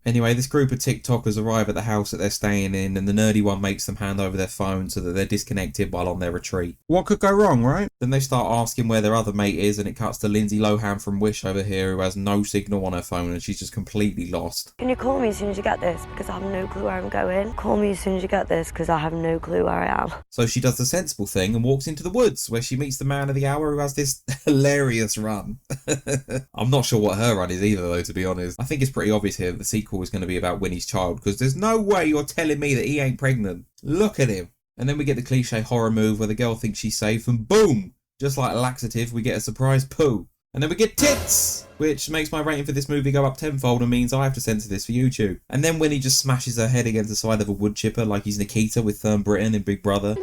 Anyway, this group of TikTokers arrive at the house that they're staying in, and the nerdy one makes them hand over their phone so that they're disconnected while on their retreat. What could go wrong, right? Then they start asking where their other mate is, and it cuts to Lindsay Lohan from Wish over here, who has no signal on her phone and she's just completely lost. Can you call me as soon as you get this? Because I have no clue where I'm going. Call me as soon as you get this, because I have no clue where I am. So she does the sensible thing and walks into the woods, where she meets the man of the hour who has this hilarious run. I'm not sure what her run is either, though, to be honest. I think it's pretty obvious here that the sequel is going to be about Winnie's child, because there's no way you're telling me that he ain't pregnant. Look at him. And then we get the cliche horror move where the girl thinks she's safe, and boom! Just like a laxative, we get a surprise Pooh. And then we get tits, which makes my rating for this movie go up tenfold and means I have to censor this for YouTube. And then Winnie just smashes her head against the side of a wood chipper like he's Nikita with Thurn Britton in Big Brother.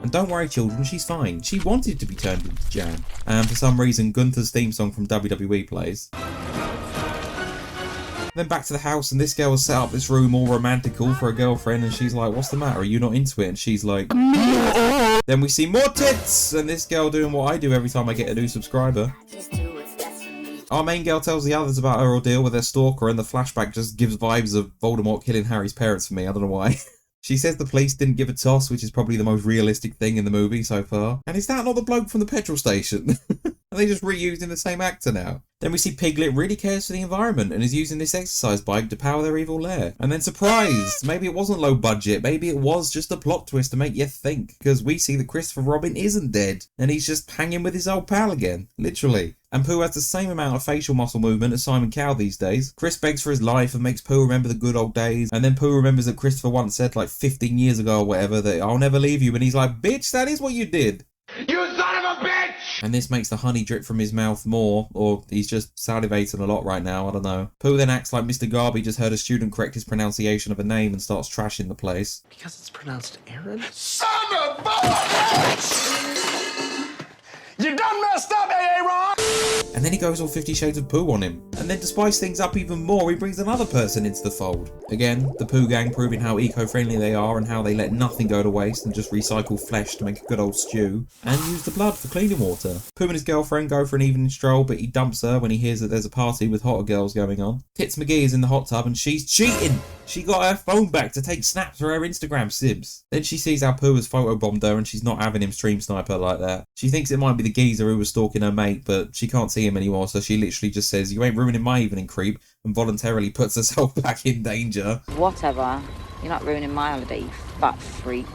And don't worry, children, she's fine. She wanted to be turned into jam. And for some reason, Gunther's theme song from WWE plays. Then back to the house, and this girl has set up this room all romantical for a girlfriend, and she's like, what's the matter? Are you not into it? And she's like, then we see more tits, and this girl doing what I do every time I get a new subscriber. Our main girl tells the others about her ordeal with her stalker, and the flashback just gives vibes of Voldemort killing Harry's parents for me. I don't know why. She says the police didn't give a toss, which is probably the most realistic thing in the movie so far. And is that not the bloke from the petrol station? Are they just reusing the same actor now? Then we see Piglet really cares for the environment and is using this exercise bike to power their evil lair. And then surprise! Maybe it wasn't low budget, maybe it was just a plot twist to make you think. Because we see that Christopher Robin isn't dead, and he's just hanging with his old pal again. Literally. And Pooh has the same amount of facial muscle movement as Simon Cowell these days. Chris begs for his life and makes Pooh remember the good old days. And then Pooh remembers that Christopher once said like 15 years ago or whatever that I'll never leave you. And he's like, bitch, that is what you did. You son of a bitch! And this makes the honey drip from his mouth more, or he's just salivating a lot right now, I don't know. Pooh then acts like Mr. Garby just heard a student correct his pronunciation of a name and starts trashing the place. Because it's pronounced Aaron? Son of a bitch! You done messed up, Aaron! And then he goes all 50 Shades of Pooh on him. And then to spice things up even more, he brings another person into the fold. Again, the Pooh gang proving how eco-friendly they are and how they let nothing go to waste and just recycle flesh to make a good old stew. And use the blood for cleaning water. Pooh and his girlfriend go for an evening stroll, but he dumps her when he hears that there's a party with hotter girls going on. Tits McGee is in the hot tub and she's cheating! She got her phone back to take snaps for her Instagram sibs. Then she sees how Pooh has photobombed her and she's not having him stream snipe her like that. She thinks it might be the geezer who was stalking her mate, but she can't see him anymore, so she literally just says, you ain't ruining my evening, creep, and voluntarily puts herself back in danger. Whatever. You're not ruining my holiday, you fat freak.